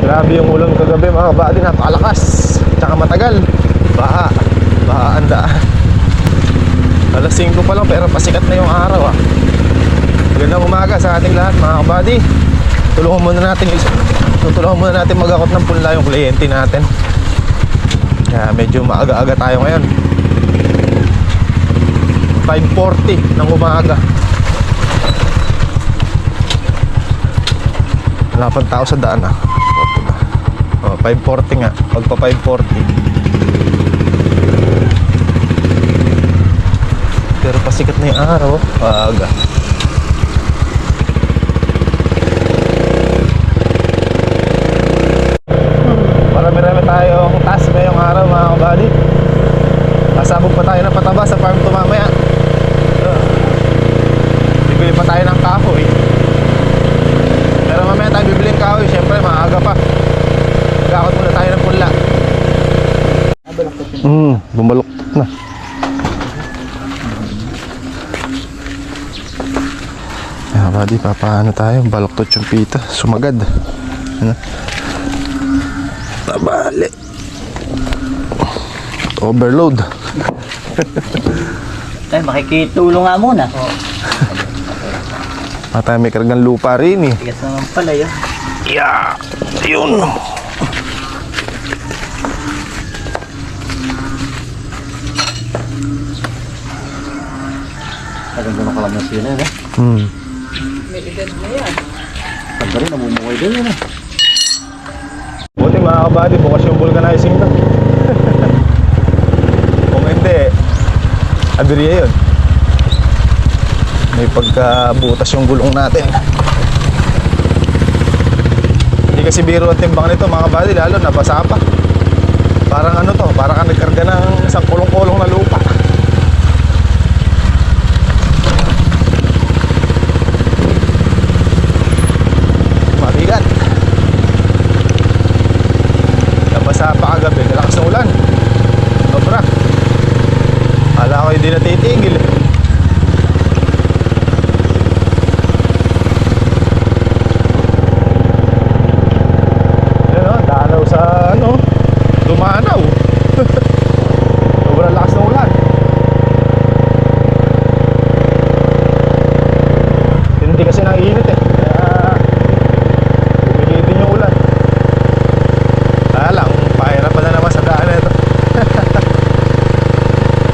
Grabe yung ulan kagabi mga kabady, napakalakas. Tsaka matagal. Baha ang daan. Alas 5 pa lang pero pasikat na yung araw ah. Magandang umaga sa ating lahat mga kabady. Tulungan muna natin mag-akot ng punla yung kliyente natin. Kaya medyo maaga-aga tayo ngayon. 5:40 ng umaga. Wala pang tao sa daan ah. 5:40 nga. Pagpa 5:40. Pero pasikat na yung araw. Aga. Marami-rami tayong task ngayong araw mga kabady. Kasabog pa tayo ng pataba sa farm to mamaya. Bibili pa tayo ng kahoy. Pero mamaya tayo bibili ng kahoy. Siyempre maaga pa. Mag-akot muna tayo ng punla. Bumaluktot na. Kaya buddy, papaano tayo? Baluktot yung pita. Sumagad. Ano? Tabali. Overload. Ay, makikitulong nga muna. Tayo may kargang lupa rin eh. Tigas naman pala yun. Yeah! Yun! Talagang gano'n kalam na sila eh. May edad na yan. Pagka rin, namumuhay din yun eh. Buti mga kabady, bukas yung vulcanizing na. Kung hindi, aberya yun. May pagkabutas yung gulong natin. Hindi kasi biro ang timbang nito mga kabady, lalo nabasa pa. Parang ano to, parang nagkarga ng isang kulong-kulong na lupa. Mabigat. Nabasa pa kagabi, nalakas ng ulan. Sobra. Kala ko hindi natitigil. Sa ano, dumanaw. Sobrang lakas ng ulan. Hindi kasi nang init eh. Kaya bigay din yung ulan. Kaya lang, pahirapan na naman sa daan na ito.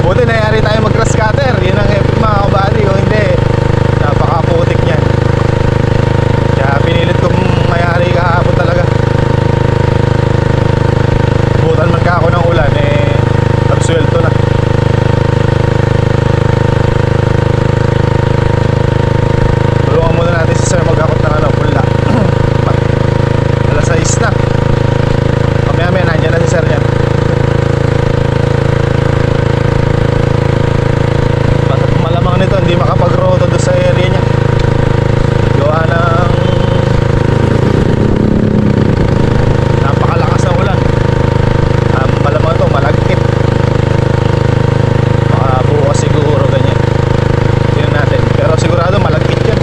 Buti nangyari tayo mag-grass cutter. Yun ang epic mga kabady. Kung hindi, napakaputik niyan. Kaya pinilit kong mayari kahapon talaga. Butan man ka ako ng ulan eh, absuelto na. Tulungan muna natin si sir mag-akot ng ano, punla. Alas 6 na. Mamaya nandiyan na si sir yan. Malamang nito hindi makapag-roto doon sa area niya. Gawa ng napakalakas ng ulan. Malamang ito malagkit. Baka bukas siguro ganyan. Tingnan natin. Pero sigurado malagkit yan.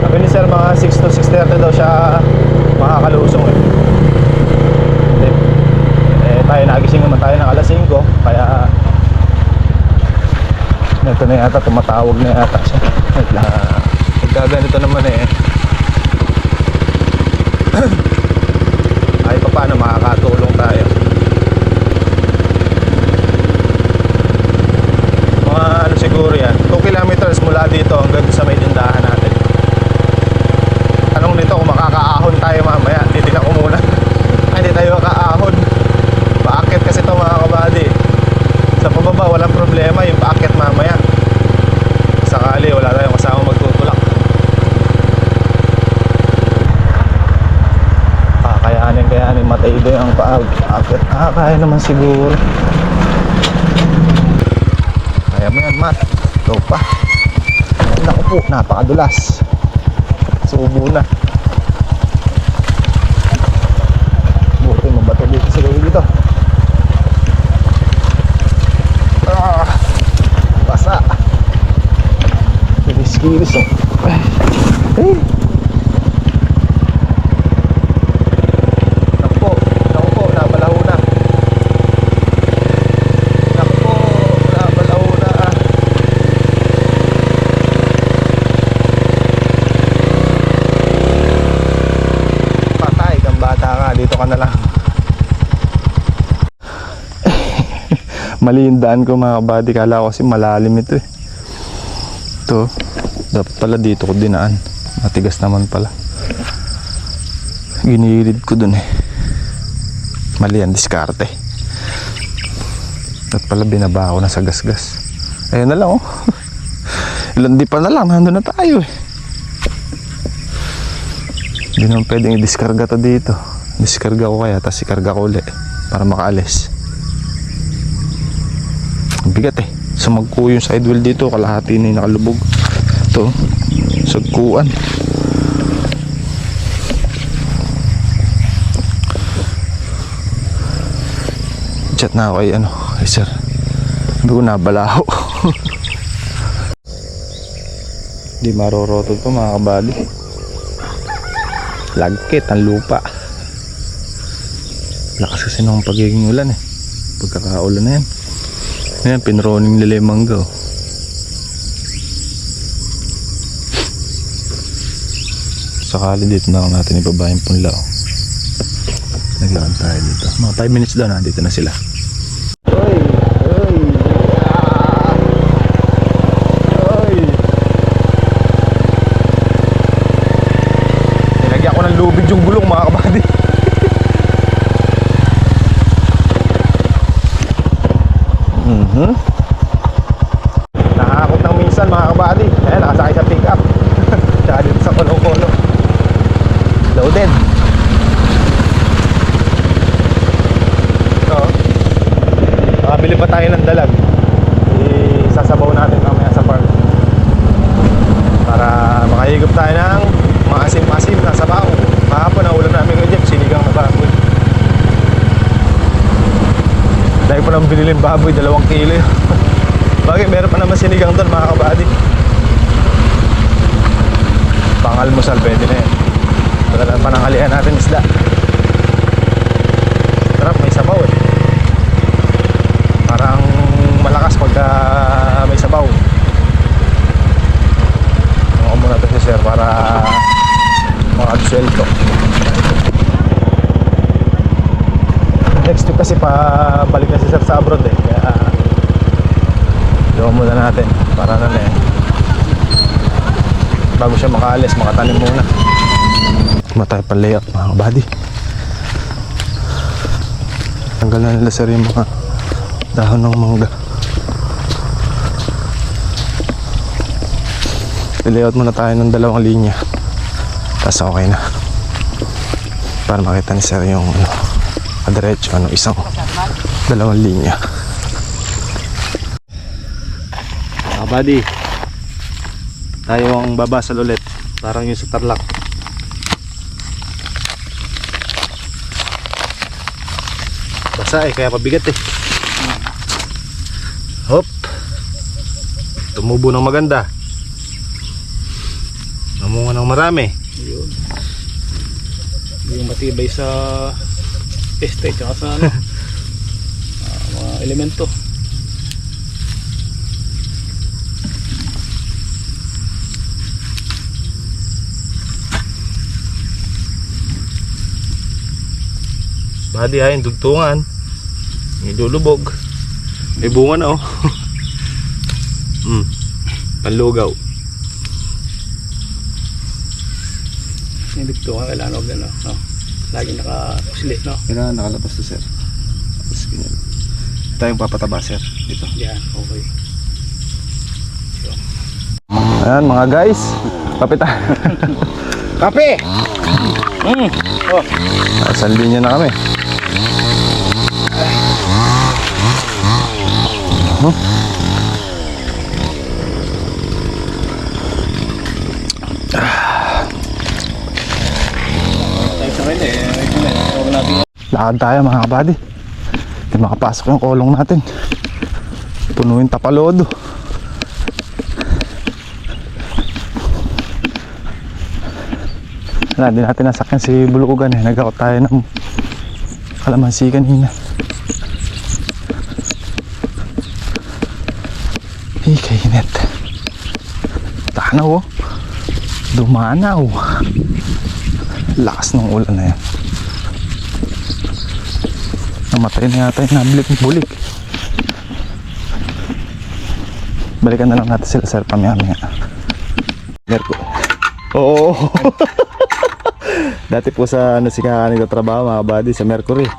Sabi ni sir mga 6 to 6:30 daw siya makakalusong eh. Tayo nagising naman tayo ng alas 5. Kaya ito na yata, tumatawag na yata siya. Nagkaganito naman eh. Ay pa paano makakatulong tayo. Mga ano siguro yan, 2 kilometers mula dito hanggang sa may tindahan natin. Tanong nito kung makakaahon tayo mamaya. Titignan ko muna. Ay, hindi tayo makaahon. Paakit kasi ito mga kabady. Sa pababa walang problema, yung paakit mamaya. Sakali wala tayong kasama magtutulak. Kayanin mataido yung paakit. Kaya naman siguro. Kaya mo yan, Matt. Ito pa. Naku po, napakadulas. Subo na. Buti mabato dito sa gawin dito. Basa. Kilis-kilis oh. ka na lang. Mali yung daan ko mga kabady. Kala ko kasi malalim ito eh. Ito. Dapat pala dito ko dinaan. Matigas naman pala. Ginilid ko dun eh. Mali ang diskarte. Dapat pala binaba ko na sa gasgas. Ayun na lang oh. Ilan di pa na lang. Nandun na tayo eh. Hindi naman pwedeng i-discarga to dito. Discarga ko kaya, tapos ikarga ko ulit para makaalis. Ang bigat eh. Sumagko yung sidewall dito, kalahati na yung nakalubog. Ito, sagkuan. Chat na ako ay ay sir. Sabi ko nabalaho. Di maroroto to mga kabali. Lagkit ang lupa. Lakas kasi nung pagiging ulan eh. Pagkakaulan na yan. Ayan, pinroning nila yung mangga oh. Sakali dito na lang natin ibaba yung punla oh. Naglakan tayo dito. Mga 5 minutes daw na, dito na sila. Nilagyan ko ng lubid yung gulong mga kabady. Nakakakot ng minsan mga kabady. Ayan, nakasakay sa pick up. Tsaka dito sa kolong-kolong. Loaded. So, makabili pa tayo ng dalag. Isasabaw natin mamaya sa park para makahigop tayo ng maasim-asim na sabaw. Kahapon na ulam namin ng Jeff, sinigang na baboy. Dahil ko nang binilin baboy, 2 kilo. Bakit meron pa naman sinigang doon mga kabady. Pangalmusal pwede na yan. Pagkalaan panangalian natin isda. Sarap, may sabaw eh. Parang malakas pagka may sabaw. Ako muna ito si sir para makaduswelto. Next week kasi balik na si sir sa abroad eh. Kaya gawa muna natin para na eh. Bago siya makaalis, makatanim muna. Matay pa layout mga kabady. Tanggal na nila sir yung mga dahon ng mangga. I-layout muna tayo ng 2 linya. Tapos okay na. Para makita ni sir yung diretso, isang 2 linya. Kabady, tayo ang babasal ulit. Parang yung sa Tarlac. Basa eh, kaya pabigat eh. Hop. Tumubo ng maganda. Namunga ng marami. Yun. Yung matibay sa peste tsaka sa mga elemento. Badi ay dugtungan. May lulubog. May bunga na oh. Panlugaw. Yung dito ka kailangan huwag na no? Lagi naka-puslit no? Kailangan nakalabas to sir. Tapos ganyan. Tayong papataba sir. Dito. Yan, okay. Ayan mga guys. Kape tayo. Kape! Oh. Nasa linya na kami. Lakad tayo mga kabady. Hindi makapasok yung kolong natin. Punuin tapalodo. Wala, di natin nasakyan si Bulugan eh. Nag-out tayo ng kalamansi kanina. Kainit. Tanaw oh. Dumanaw. Lakas ng ulan na yan. Namatay na yata yung nablik ng bulik. Balikan na lang natin sila sir pamaya-maya. Merko. Oo. Dati po sa ano si Kaka nagtatrabaho mga buddy sa Mercury.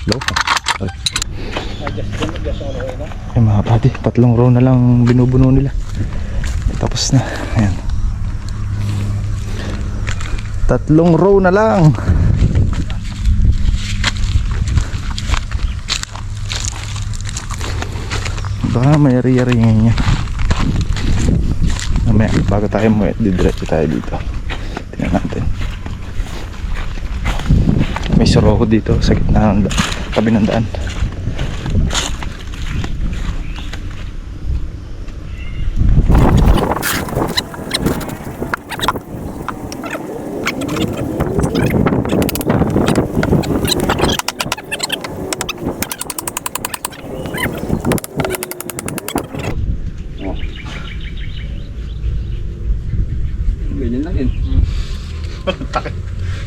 Low pa. Sorry. Ay mga buddy, 3 row na lang binubuno nila. Tapos na. Ayan. 3 row na lang. Baka may area-area niya. Mamaya, bago tayo mo, didiretso tayo dito. Tingnan natin. May soroho dito sa gitna ng tabi ng daan. Ganyan lang yun.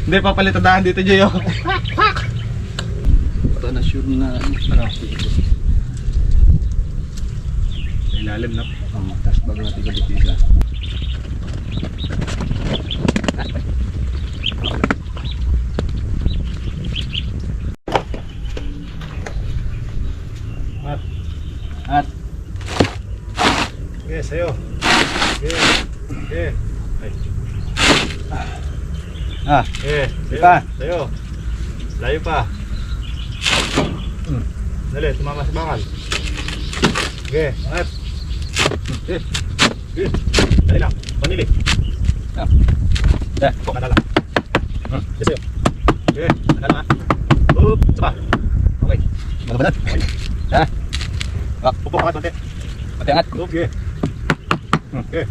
Hindi, papalitadahan dito, Joyo. Ito na sure na ano. Ilalim na. Tapos bago natin kabitisa. At. Okay, sa'yo. Okay. Okay. Ay. Ah, Okay, sa'yo. pa. Sa'yo. Layo pa. Dali, tumama sa bakal. Okay, angat. Okay. Okay. Dali lang. Panili. Da. Kadala. Okay, sa'yo. Okay, kadala. Up, sapa. Okay. Malabanan. Ha? Pupok ka konti. Pati angat. Okay. Okay.